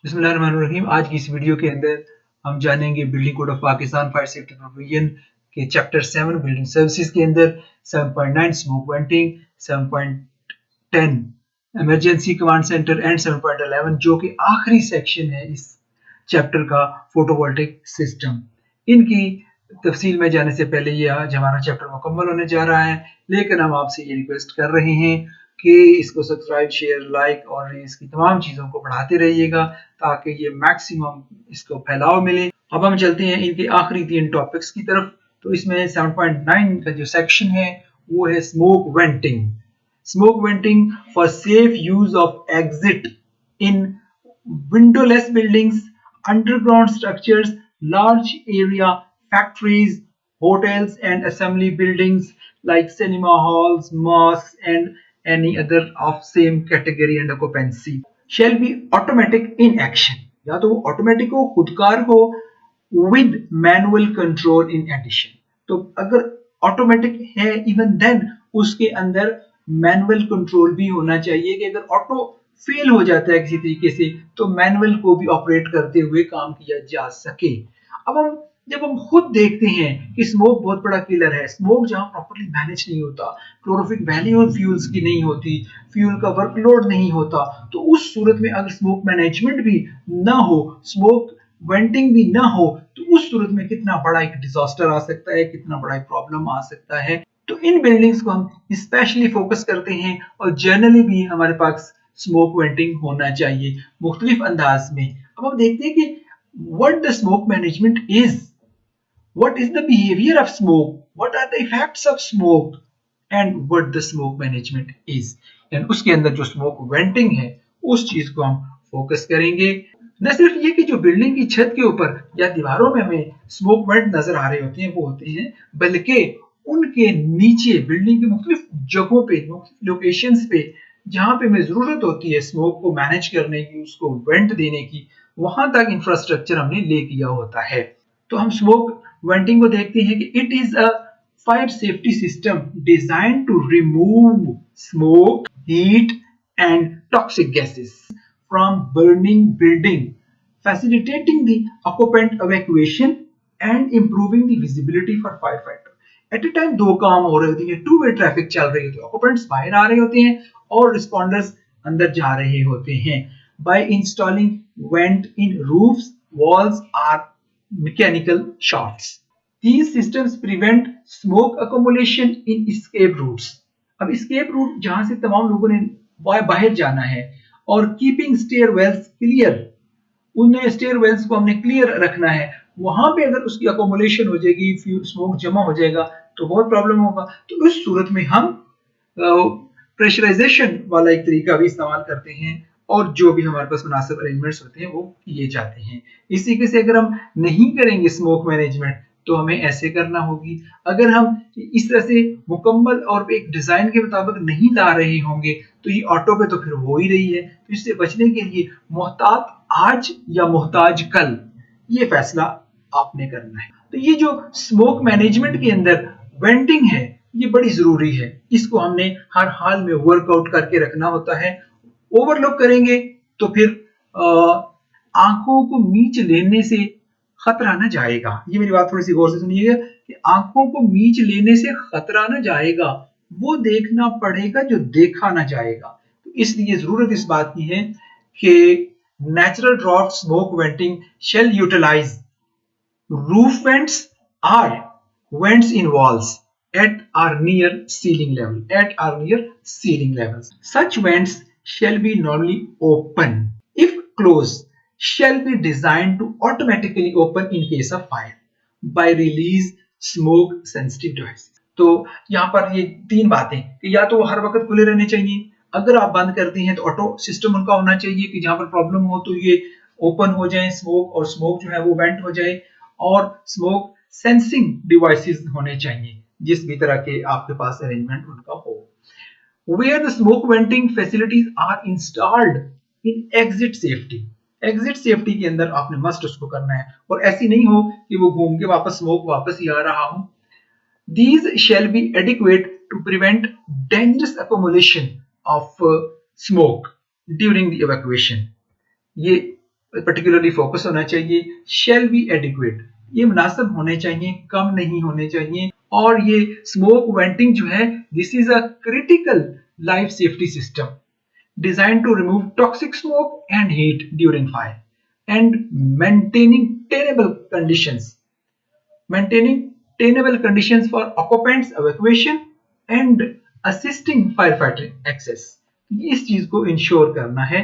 बिस्मिल्लाहिर्रहमानिर्रहीम। आज की इस वीडियो के अंदर हम जानेंगे building code of Pakistan fire safety provision के चैप्टर 7 बिल्डिंग सर्विसेज के अंदर 7.9 smoke venting, 7.10 emergency command centre and 7.11 जो कि आखिरी सेक्शन है इस चैप्टर का, फोटोवोल्टिक सिस्टम। इनकी तफसील में जाने से पहले ये आज हमारा चैप्टर मुकम्मल होने जा रहा है, लेकिन हम आपसे ये रिक्वेस्ट कर रहे हैं कि इसको सब्सक्राइब, शेयर, लाइक और इसकी तमाम चीज़ों को बढ़ाते रहिएगा ताकि ये मैक्सिमम इसको फैलाव मिले। अब हम चलते हैं इनके आखिरी 3 टॉपिक्स की तरफ। तो इसमें 7.9 का जो सेक्शन है वो है smoke venting. Smoke venting for safe use of exit in windowless buildings, underground structures, large area factories, hotels and assembly buildings like cinema halls, mosques and any other of same category and occupancy shall be automatic in action। या तो वो automatic हो, खुदकार हो, with manual control in addition। तो अगर automatic है even then उसके अंदर मैनुअल कंट्रोल भी होना चाहिए कि अगर ऑटो फेल हो जाता है किसी तरीके से तो मैनुअल को भी ऑपरेट करते हुए काम किया जा सके। अब जब हम खुद देखते हैं कि स्मोक बहुत बड़ा किलर है, स्मोक जहां प्रॉपर्ली मैनेज नहीं होता, क्लोरोफिक वैल्यू फ्यूल्स की नहीं होती, फ्यूल का वर्कलोड नहीं होता, तो उस सूरत में अगर स्मोक मैनेजमेंट भी ना हो, स्मोक वेंटिंग भी ना हो, तो उस सूरत में कितना बड़ा एक डिजास्टर आ सकता है, कितना बड़ा एक प्रॉब्लम आ सकता है। तो इन बिल्डिंग्स को हम स्पेशली फोकस करते हैं और जनरली भी हमारे पास स्मोक वेंटिंग होना चाहिए मुख्तलिफ अंदाज में। अब हम देखते हैं कि what the smoke management is, what is the behavior of smoke, what are the effects of smoke and what the smoke management is। यानी उसके अंदर जो स्मोक वेंटिंग है उस चीज को हम फोकस करेंगे। न सिर्फ ये कि जो बिल्डिंग की छत के ऊपर या दीवारों में हमें स्मोक वेंट नजर आ रहे होते हैं वो होते हैं, बल्कि उनके नीचे बिल्डिंग के मुख्तलिफ जगहों पे, मुख्तलिफ लोकेशंस पे जहां पे हमें जरूरत होती है स्मोक को मैनेज करने की, उसको वेंट देने की, वहां तक इंफ्रास्ट्रक्चर हमने ले किया होता है। तो हम स्मोक वेंटिंग को देखते हैं कि it is a fire safety system design to remove smoke, heat and toxic gases from burning building, facilitating the occupant evacuation and improving the visibility for fire fighter. At a time दो काम हो रहे होते हैं, two way traffic चल रही होती है, ऑक्यूपेंट्स बाहर आ रहे होते हैं और रिस्पॉन्डर्स अंदर जा रहे होते हैं। By installing vent in roofs, walls or mechanical shafts, these systems prevent smoke accumulation in escape routes। अब escape route जहां से तमाम लोगों ने बाहर जाना है, और keeping stairwells clear, उन stairwells को हमने क्लियर रखना है। वहां पे अगर उसकी अकोमोलेशन हो जाएगी, स्मोक जमा हो जाएगा तो बहुत प्रॉब्लम होगा। तो उस सूरत में हम प्रेशराइजेशन वाला एक तरीका भी इस्तेमाल करते हैं और जो भी हमारे पास मुनासिब अरेंजमेंट्स होते हैं वो किए जाते हैं। इस तरीके से अगर हम नहीं करेंगे स्मोक मैनेजमेंट तो हमें ऐसे करना होगी। अगर हम इस तरह से मुकम्मल और एक डिजाइन के मुताबिक नहीं ला रहे होंगे तो ये ऑटो पे तो फिर हो ही रही है। तो इससे बचने के लिए मोहतात आज या मोहताज कल, ये फैसला आपने करना है। तो ये जो स्मोक मैनेजमेंट के अंदर वेंटिंग है ये बड़ी जरूरी है, इसको हमने हर हाल में वर्कआउट करके रखना होता है। ओवरलुक करेंगे तो फिर आंखों को मीच लेने से खतरा न जाएगा। ये मेरी बात थोड़ी सी गौर से सुनिएगा कि आंखों को मीच लेने से खतरा न जाएगा, वो देखना पड़ेगा जो देखा न जाएगा। तो इसलिए जरूरत इस बात की है कि natural draft smoke venting shall utilize roof vents are vents in walls at or near ceiling levels, such vents shall be normally open, if closed shall be designed to automatically open in case of fire by release smoke sensitive devices। तो यहाँ पर ये 3 बातें कि या तो वो हर वक्त खुले रहने चाहिए, अगर आप बंद करते हैं तो ऑटो सिस्टम उनका होना चाहिए कि जहां पर प्रॉब्लम हो तो ये ओपन हो जाए स्मोक, और स्मोक जो है वो वेंट हो जाए, और स्मोक सेंसिंग डिवाइसेस होने चाहिए जिस भी तरह के आपके पास अरेंजमेंट उनका हो। Where the smoke venting facilities are installed in exit safety, exit safety के अंदर आपने मस्ट उसको करना है, और ऐसी नहीं हो कि वो घूम के वापस स्मोक वापस ही आ रहा हो। These shall be adequate to prevent dangerous accumulation of smoke during the evacuation। ये पर्टिकुलरली फोकस होना चाहिए। शैल बी एडिक्वेट, ये मुनासिब होने चाहिए, कम नहीं होने चाहिए। और ये स्मोक वेंटिंग जो है, this is a critical life safety system designed to remove toxic smoke and heat during fire and maintaining tenable conditions for occupants evacuation and assisting firefighting access। इस चीज को इंश्योर करना है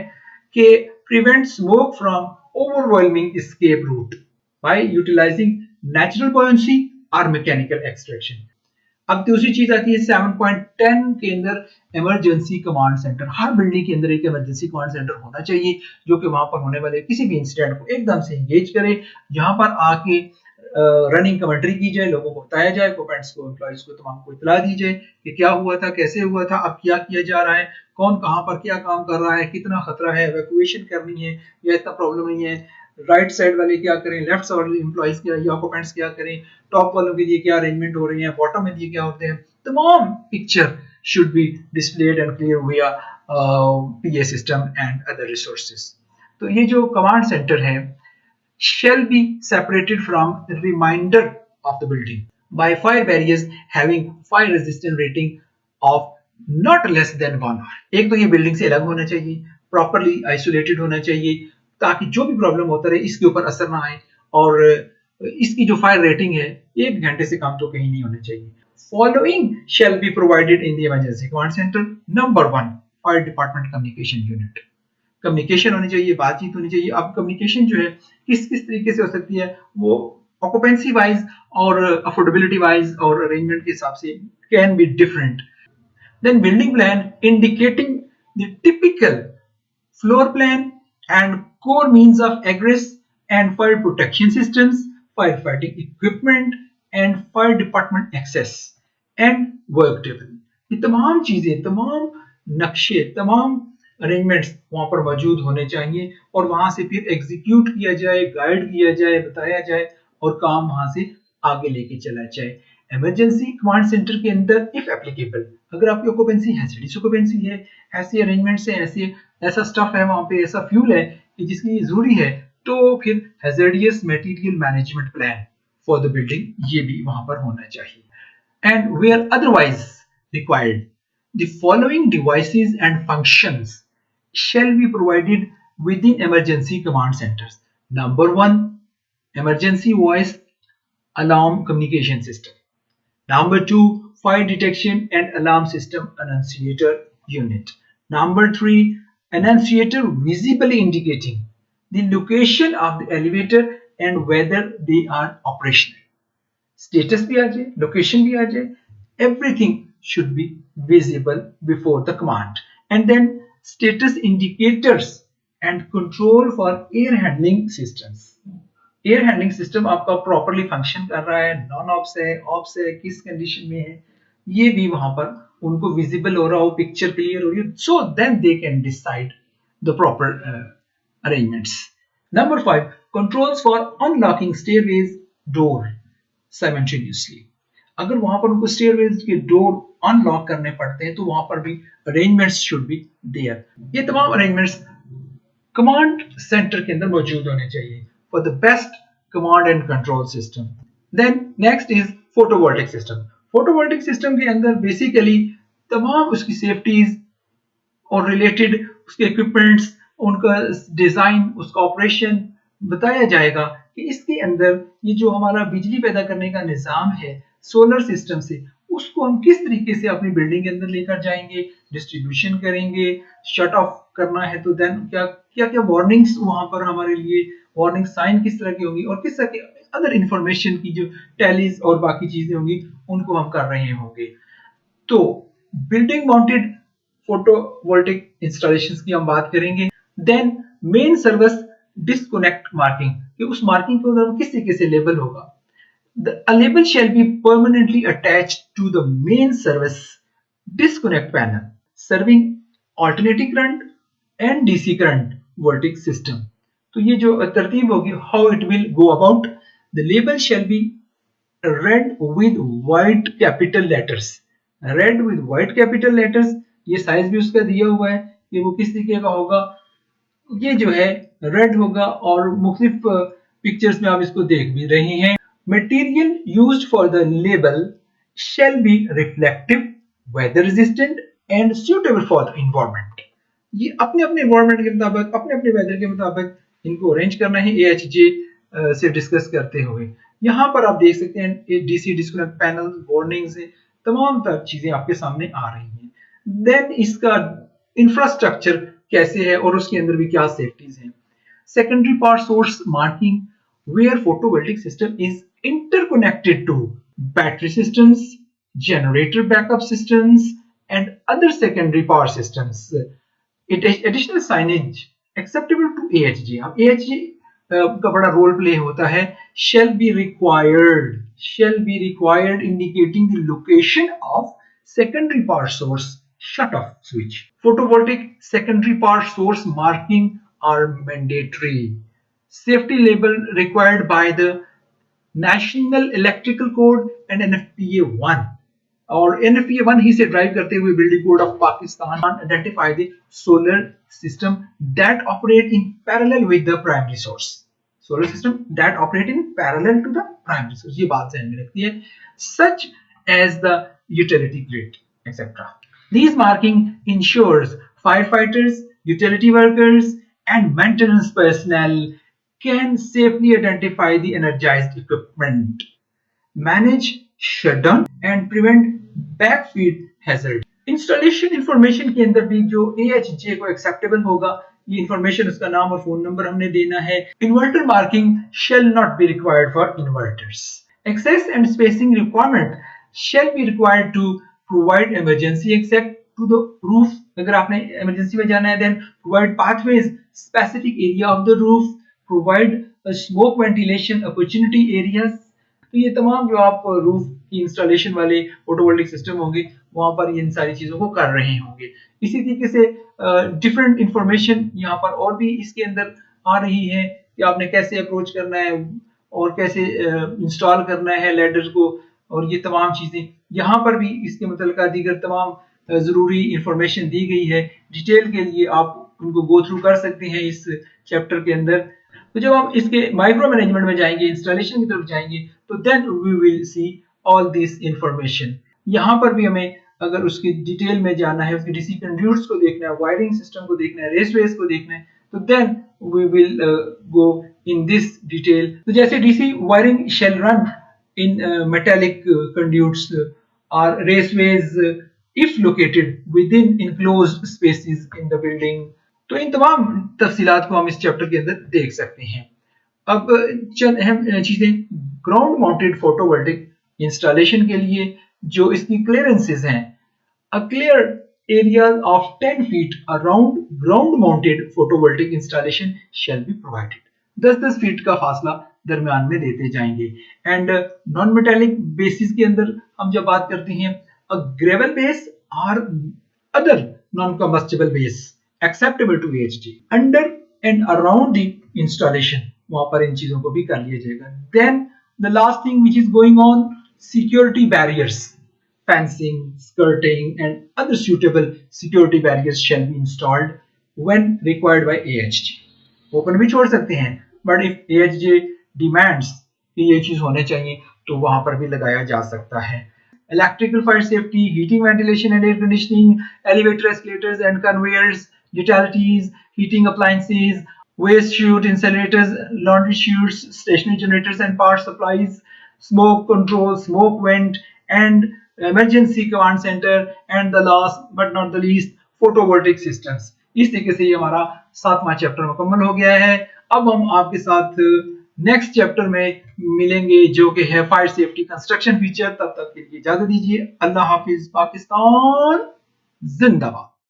कि prevent smoke from overwhelming escape route by utilizing natural buoyancy or mechanical extraction। अब दूसरी चीज आती है 7.10 के अंदर इमरजेंसी कमांड सेंटर। हर बिल्डिंग के अंदर एक इमरजेंसी कमांड सेंटर होना चाहिए जो कि वहां पर होने वाले किसी भी इंसिडेंट को एकदम से एंगेज करे, जहां पर आके रनिंग कमेंट्री की जाए, लोगों को बताया जाए, कोपेंट्स को, एम्प्लॉइज को, तमाम को इतला दी जाए कि क्या हुआ था, कैसे हुआ था, अब क्या किया जा रहा है, कौन कहां पर क्या काम कर रहा है, कितना खतरा है, एवैक्यूएशन करनी है या इतना प्रॉब्लम नहीं है, राइट साइड वाले क्या करें, लेफ्ट साइड वाले एम्प्लॉइज क्या या ऑक्यूपेंट्स क्या करें, टॉप वालों के लिए क्या अरेंजमेंट हो रहे हैं, बॉटम में लिए क्या होते हैं, तमाम picture should be displayed and clear via PA system and other resources। तो ये जो कमांड सेंटर है shall be separated from the remainder of the building by fire barriers having fire resistant rating of not less than 1 hour। एक तो ये building से अलग होना चाहिए, प्रॉपरली आइसोलेटेड होना चाहिए, ताकि जो भी प्रॉब्लम होता रहे इसके ऊपर असर ना आए, और इसकी जो फायर रेटिंग है 1 घंटे से कम तो कहीं नहीं होना चाहिए। Following shall be provided in the emergency command center। Number 1, fire department communication unit। Communication होनी चाहिए, बातचीत होनी चाहिए। अब कम्युनिकेशन जो है किस किस तरीके से हो सकती है, वो ऑक्यूपेंसी वाइज और अफोर्डेबिलिटी वाइज और अरेंजमेंट के हिसाब से can be different. Then building plan indicating the typical floor plan and core means of egress and fire protection systems, firefighting equipment and fire department access and work table। ये तमाम चीजें, तमाम नक्शे, तमाम अरेंजमेंट्स वहां पर मौजूद होने चाहिए और वहां से फिर एग्जीक्यूट किया जाए, गाइड किया जाए, बताया जाए और काम वहां से आगे लेके चला जाए। इमरजेंसी कमांड सेंटर के अंदर इफ एप्लीकेबल, अगर आपकी ऑक्यूपेंसी हैजिडस ऑक्यूपेंसी है, ऐसे अरेंजमेंट्स हैं, ऐसे ऐसा स्टफ है वहां पे, ऐसा फ्यूल है कि जिसके लिए जरूरी है, तो फिर hazardous material management plan for the building ये भी वहां पर होना चाहिए। And where otherwise required the following devices and functions shall be provided within emergency command centers। Number 1, emergency voice alarm communication system। Number 2, fire detection and alarm system annunciator unit। Number 3, annunciator visibly indicating the location of the elevator and whether they are operational। Status भी आ जाए, location भी आ जाए, everything should be visible before the command। And then status indicators and control for air handling systems। Air handling system आपका properly function कर रहा है, non ops है, किस कंडीशन में है, ये भी वहां पर उनको विजिबल हो रहा हो, पिक्चर क्लियर हो रही है, so then they can decide the proper arrangements. Number 5, controls for unlocking stairways door simultaneously. अगर वहां पर उनको स्टेयरवेज के डोर अनलॉक करने पड़ते हैं तो वहां पर भी अरेंजमेंट्स शुड बी देयर। ये तमाम अरेंजमेंट्स कमांड सेंटर के अंदर मौजूद होने चाहिए for the best command and control system। Then next is photovoltaic system। photovoltaic system के अंदर बेसिकली तमाम उसकी सेफ्टीज और रिलेटेड उसके इक्विपमेंट्स, उनका डिजाइन, उसका ऑपरेशन बताया जाएगा कि इसके अंदर ये जो हमारा बिजली पैदा करने का निजाम है सोलर सिस्टम से, उसको हम किस तरीके से अपनी बिल्डिंग के अंदर लेकर जाएंगे, डिस्ट्रीब्यूशन करेंगे, शट ऑफ करना है तो देन क्या क्या क्या वार्निंग्स वहां पर हमारे लिए, वार्निंग साइन किस तरह की होंगी और किस तरह की अदर इंफॉर्मेशन की जो टैलीज और बाकी चीजें होंगी उनको हम कर रहे होंगे। तो बिल्डिंग माउंटेड फोटोवोल्टिक इंस्टॉलेशंस की हम बात करेंगे। Then main service disconnect marking, कि उस मार्किंग को किस तरीके से लेबल होगा। A label shall be permanently attached to the main service disconnect panel serving alternating current and DC current voltage system। तो ये जो तरतीब होगी, how it will go about, the label shall be read with white capital letters। read with white capital letters, ये size भी उसका दिया हुआ है कि वो किस तरीके का होगा, ये जो है रेड होगा और मुख्तलिफ पिक्चर्स में आप इसको देख भी रहे हैं। Material used for the label shall be reflective, weather resistant and suitable for the environment। ये अपने अपने environment के मुताबिक, अपने अपने weather के मुताबिक इनको अरेंज करना है AHJ से डिस्कस करते हुए। यहाँ पर आप देख सकते हैं DC डिस्कनेक्ट पैनल, वार्निंग्स, तमाम तरह चीजें आपके सामने आ रही हैं। देन इसका इंफ्रास्ट्रक्चर कैसे है और उसके अंदर भी क्या सेफ्टीज हैं। Secondary power source marking, where photovoltaic system is interconnected to battery systems, generator backup systems, and other secondary power systems. Additional signage acceptable to AHG। अब AHG का बड़ा रोल प्ले होता है। shall be required indicating the location of secondary power source shut off switch। Photovoltaic secondary power source marking are mandatory। Safety label required by the National Electrical Code and NFPA 1 और NFPA 1 ही से drive करते हुए building code of Pakistan identify the solar system that operate in parallel with the primary source. Solar system that operate in parallel to the primary source, ये बात ध्यान में रखती है। Such as the utility grid etcetera. These marking ensures firefighters, utility workers, and maintenance personnel can safely identify the energized equipment, manage shutdown, and prevent backfeed hazard। Installation information के अंदर भी जो AHJ को एक्सेप्टेबल होगा, ये information, उसका नाम और फोन नंबर हमने देना है। Inverter marking shall not be required for inverters। Access and spacing requirement shall be required to provide emergency access to the roof। अगर आपने इमरजेंसी में जाना है, then provide pathways, specific area of the roof, provide a smoke ventilation opportunity areas। तो ये तमाम जो आप रूफ की इंस्टॉलेशन वाले फोटोवोल्टिक सिस्टम होंगे, वहां पर इन सारी चीजों को कर रहे होंगे। इसी तरीके से डिफरेंट इंफॉर्मेशन यहाँ पर और भी इसके अंदर आ रही है कि आपने कैसे अप्रोच करना है और कैसे इंस्टॉल करना है लैडर को, और ये तमाम चीजें यहाँ पर भी इसके मुतल्लिका दीगर तमाम जरूरी इंफॉर्मेशन दी गई है। डिटेल के लिए आप उनको गो थ्रू कर सकते हैं इस चैप्टर के अंदर। तो जब हम इसके माइक्रो मैनेजमेंट में जाएंगे, इंस्टॉलेशन की तरफ जाएंगे, तो then we will see all this information. यहाँ पर भी हमें अगर उसकी डिटेल में जाना है, उसके डीसी कंड्यूट्स को देखना है, वायरिंग सिस्टम को देखना है, रेसवेज को देखना है, तो then we will go in this detail. तो जैसे DC wiring shall run in metallic conduits और raceways if located within enclosed spaces in the building। तो इन तमाम तफसीलात को हम इस चैप्टर के अंदर देख सकते हैं। अब चंद अहम चीजें ग्राउंड माउंटेड फोटोवोल्टिक इंस्टॉलेशन के लिए जो इसकी क्लियरेंसेस हैं। A clear area of 10 feet around ground mounted photovoltaic installation shall be provided. 10-10 feet का फासला दरमियान में देते जाएंगे। एंड नॉन मेटालिक बेसिस के अंदर हम जब बात करते हैं, a gravel base or other non-combustible base acceptable to AHG under and around the installation, वहां पर इन चीजों को भी कर लिया जाएगा। Then the last thing which is going on, security barriers, fencing, skirting and other suitable security barriers shall be installed when required by AHG। Open भी छोड़ सकते हैं, but if AHG demands कि ये चीज होने चाहिए तो वहां पर भी लगाया जा सकता है। Electrical fire safety, heating, ventilation and air conditioning, elevator, escalators and conveyors, utilities, heating appliances, waste chute, incinerators, laundry chutes, stationary generators and power supplies, smoke control, smoke vent and emergency command center, and the last but not the least photovoltaic systems। इस तरीके से ये हमारा 7वां chapter मुकम्मल हो गया है। अब हम आपके साथ नेक्स्ट चैप्टर में मिलेंगे जो कि है फायर सेफ्टी कंस्ट्रक्शन फीचर। तब तक के लिए इजाजत दीजिए। अल्लाह हाफिज। पाकिस्तान जिंदाबाद।